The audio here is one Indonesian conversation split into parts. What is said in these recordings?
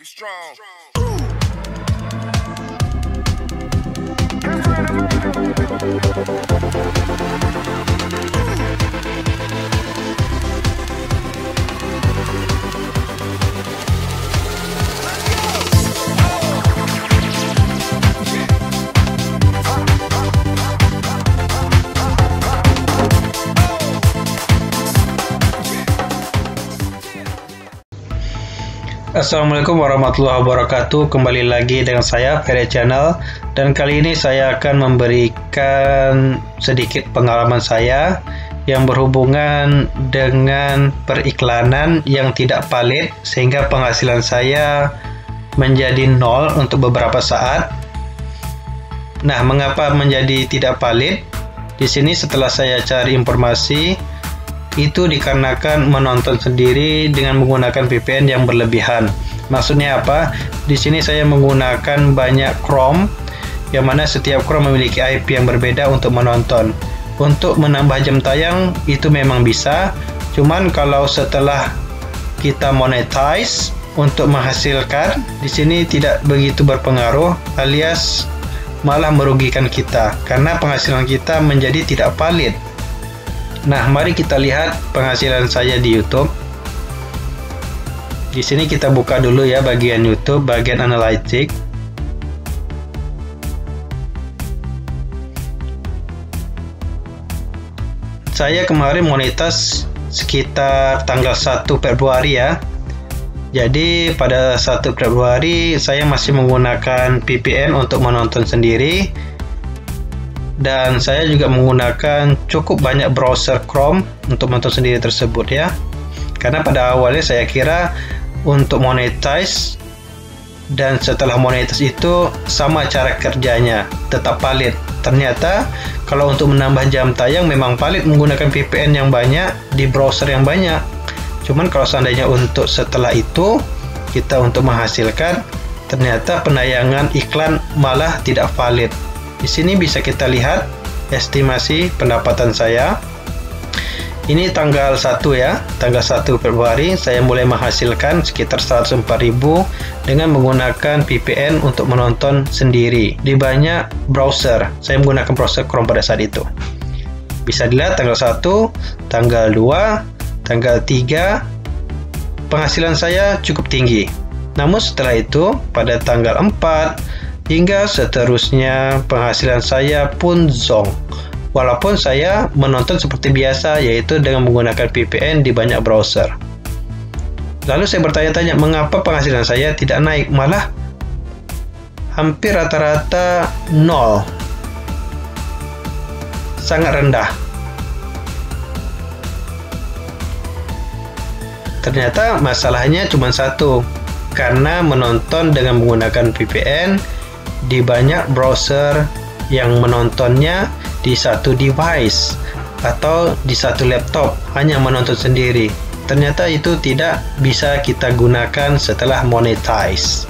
strong. Assalamualaikum warahmatullahi wabarakatuh. Kembali lagi dengan saya Ferry Channel, dan kali ini saya akan memberikan sedikit pengalaman saya yang berhubungan dengan periklanan yang tidak valid sehingga penghasilan saya menjadi nol untuk beberapa saat. Nah, mengapa menjadi tidak valid? Di sini setelah saya cari informasi, itu dikarenakan menonton sendiri dengan menggunakan VPN yang berlebihan. Maksudnya apa? Di sini saya menggunakan banyak Chrome, yang mana setiap Chrome memiliki IP yang berbeda untuk menonton. Untuk menambah jam tayang itu memang bisa, cuman kalau setelah kita monetize untuk menghasilkan, di sini tidak begitu berpengaruh, alias malah merugikan kita karena penghasilan kita menjadi tidak valid. Nah, mari kita lihat penghasilan saya di YouTube. Di sini kita buka dulu ya bagian YouTube, bagian Analytics. Saya kemarin monetas sekitar tanggal 1 Februari ya. Jadi pada 1 Februari saya masih menggunakan VPN untuk menonton sendiri. Dan saya juga menggunakan cukup banyak browser Chrome untuk menonton sendiri tersebut ya. Karena pada awalnya saya kira untuk monetize dan setelah monetize itu sama cara kerjanya, tetap valid. Ternyata kalau untuk menambah jam tayang memang valid menggunakan VPN yang banyak di browser yang banyak. Cuman kalau seandainya untuk setelah itu kita untuk menghasilkan, ternyata penayangan iklan malah tidak valid. Di sini bisa kita lihat estimasi pendapatan saya. Ini tanggal 1 ya, tanggal 1 Februari saya mulai menghasilkan sekitar 104.000 dengan menggunakan VPN untuk menonton sendiri di banyak browser. Saya menggunakan browser Chrome pada saat itu. Bisa dilihat tanggal 1, tanggal 2, tanggal 3 penghasilan saya cukup tinggi. Namun setelah itu pada tanggal 4 hingga seterusnya penghasilan saya pun zonk. Walaupun saya menonton seperti biasa, yaitu dengan menggunakan VPN di banyak browser. Lalu saya bertanya-tanya, mengapa penghasilan saya tidak naik, malah hampir rata-rata nol. Sangat rendah. Ternyata masalahnya cuma satu, karena menonton dengan menggunakan VPN di banyak browser yang menontonnya di satu device atau di satu laptop, hanya menonton sendiri. Ternyata itu tidak bisa kita gunakan setelah monetize.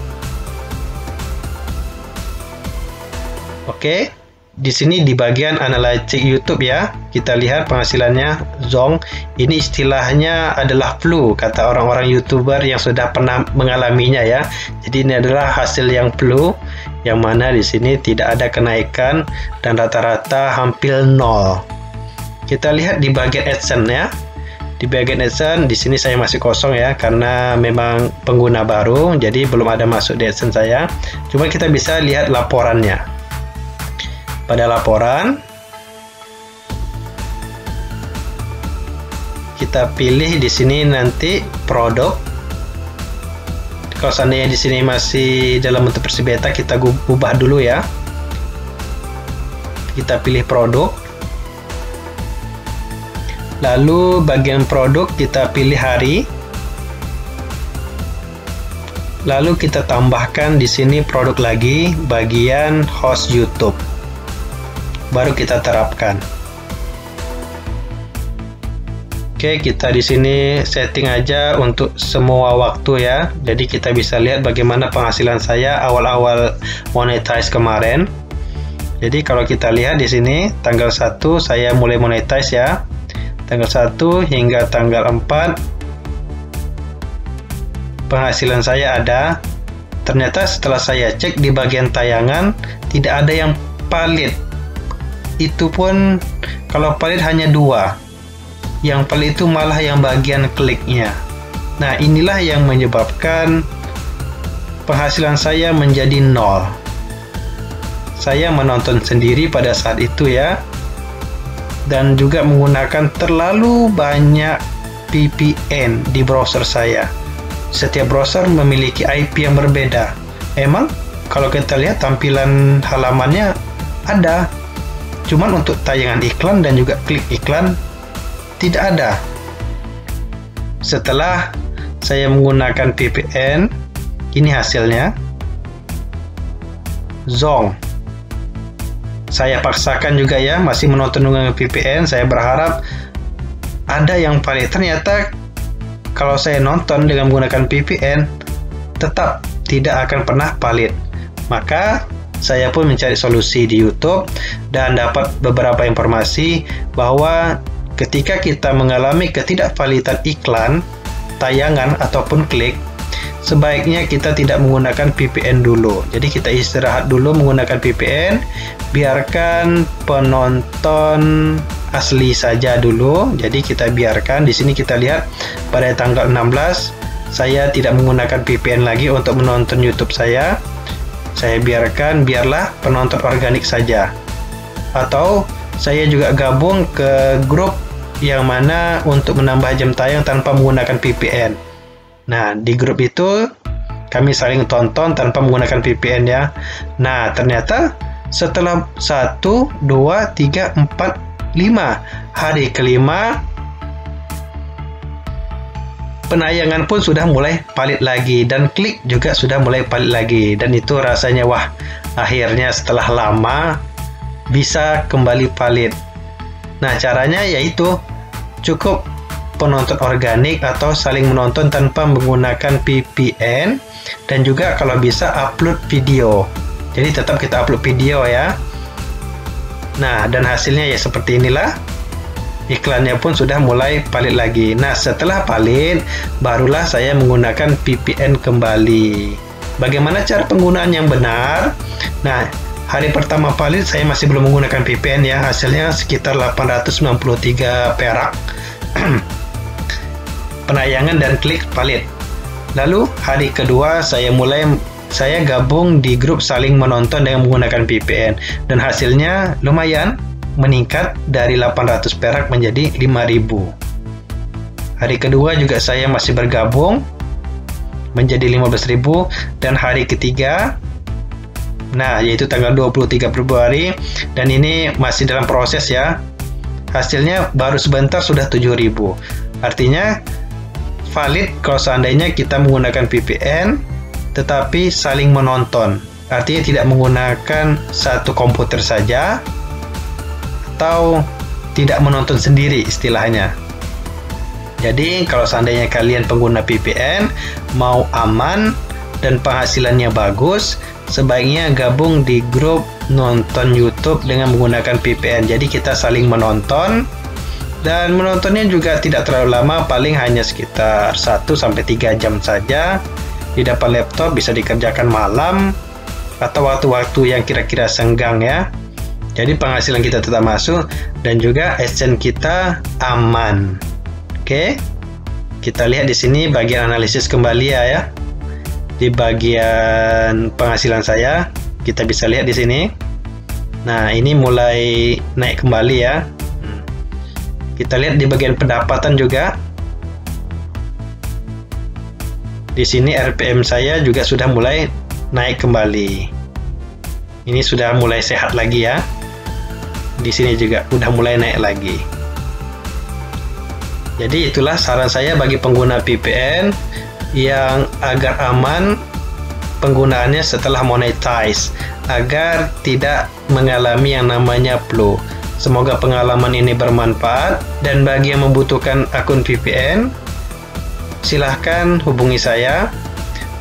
Oke, di sini di bagian Analytics YouTube ya, kita lihat penghasilannya zonk. Ini istilahnya adalah flu, kata orang-orang YouTuber yang sudah pernah mengalaminya ya. Jadi ini adalah hasil yang flu, yang mana di sini tidak ada kenaikan dan rata-rata hampir nol. Kita lihat di bagian AdSense ya. Di bagian AdSense di sini saya masih kosong ya, karena memang pengguna baru, jadi belum ada masuk di AdSense saya. Cuma kita bisa lihat laporannya. Pada laporan kita pilih di sini nanti produk. Kalau seandainya di sini masih dalam bentuk versi beta, kita ubah dulu ya. Kita pilih produk. Lalu bagian produk kita pilih hari. Lalu kita tambahkan di sini produk lagi bagian host YouTube. Baru kita terapkan. Oke, kita di sini setting aja untuk semua waktu ya. Jadi kita bisa lihat bagaimana penghasilan saya awal-awal monetize kemarin. Jadi kalau kita lihat di sini tanggal 1 saya mulai monetize ya. Tanggal 1 hingga tanggal 4 penghasilan saya ada ternyata setelah saya cek di bagian tayangan tidak ada yang valid. Itu pun kalau valid hanya 2. Yang valid itu malah yang bagian kliknya. Nah, inilah yang menyebabkan penghasilan saya menjadi 0. Saya menonton sendiri pada saat itu ya, dan juga menggunakan terlalu banyak VPN di browser saya. Setiap browser memiliki IP yang berbeda. Emang kalau kita lihat tampilan halamannya ada, cuman untuk tayangan iklan dan juga klik iklan tidak ada. Setelah saya menggunakan VPN, ini hasilnya. Zong. Saya paksakan juga ya, masih menonton dengan VPN. Saya berharap ada yang valid. Ternyata kalau saya nonton dengan menggunakan VPN, tetap tidak akan pernah valid. Maka saya pun mencari solusi di YouTube dan dapat beberapa informasi bahwa ketika kita mengalami ketidakvalidan iklan, tayangan ataupun klik, sebaiknya kita tidak menggunakan VPN dulu. Jadi kita istirahat dulu menggunakan VPN, biarkan penonton asli saja dulu. Jadi kita biarkan. Di sini kita lihat pada tanggal 16 saya tidak menggunakan VPN lagi untuk menonton YouTube saya. Saya biarkan, biarlah penonton organik saja. Atau saya juga gabung ke grup yang mana untuk menambah jam tayang tanpa menggunakan VPN. Nah, di grup itu kami saling tonton tanpa menggunakan VPN ya. Nah, ternyata setelah 1, 2, 3, 4, 5 hari kelima, penayangan pun sudah mulai valid lagi dan klik juga sudah mulai valid lagi, dan itu rasanya wah, akhirnya setelah lama bisa kembali valid. Nah, caranya yaitu cukup penonton organik atau saling menonton tanpa menggunakan VPN, dan juga kalau bisa upload video. Jadi tetap kita upload video ya. Nah, dan hasilnya ya seperti inilah. Iklannya pun sudah mulai valid lagi. Nah, setelah valid, barulah saya menggunakan VPN kembali. Bagaimana cara penggunaan yang benar? Nah, hari pertama valid saya masih belum menggunakan VPN ya. Hasilnya sekitar 893 perak. Penayangan dan klik valid. Lalu hari kedua saya gabung di grup saling menonton dengan menggunakan VPN, dan hasilnya lumayan meningkat dari 800 perak menjadi 5.000. Hari kedua juga saya masih bergabung menjadi 15.000, dan hari ketiga, nah yaitu tanggal 23 Februari, dan ini masih dalam proses ya. Hasilnya baru sebentar sudah 7.000. Artinya valid kalau seandainya kita menggunakan VPN tetapi saling menonton. Artinya tidak menggunakan satu komputer saja atau tidak menonton sendiri istilahnya. Jadi kalau seandainya kalian pengguna VPN mau aman dan penghasilannya bagus, sebaiknya gabung di grup nonton YouTube dengan menggunakan VPN. Jadi kita saling menonton, dan menontonnya juga tidak terlalu lama, paling hanya sekitar 1-3 jam saja. Di depan laptop, bisa dikerjakan malam atau waktu-waktu yang kira-kira senggang ya. Jadi penghasilan kita tetap masuk dan juga AdSense kita aman. Oke. Kita lihat di sini bagian analisis kembali ya. Di bagian penghasilan saya, kita bisa lihat di sini. Nah, ini mulai naik kembali ya. Kita lihat di bagian pendapatan juga. Di sini RPM saya juga sudah mulai naik kembali. Ini sudah mulai sehat lagi ya. Di sini juga udah mulai naik lagi. Jadi itulah saran saya bagi pengguna VPN yang agar aman penggunaannya setelah monetize, agar tidak mengalami yang namanya flow. Semoga pengalaman ini bermanfaat, dan bagi yang membutuhkan akun VPN, silahkan hubungi saya.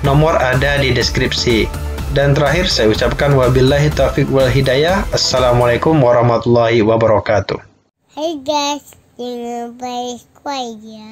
Nomor ada di deskripsi. Dan terakhir saya ucapkan wabillahi taufiq wal hidayah. Assalamualaikum warahmatullahi wabarakatuh. Hey guys, jangan lupa subscribe ya.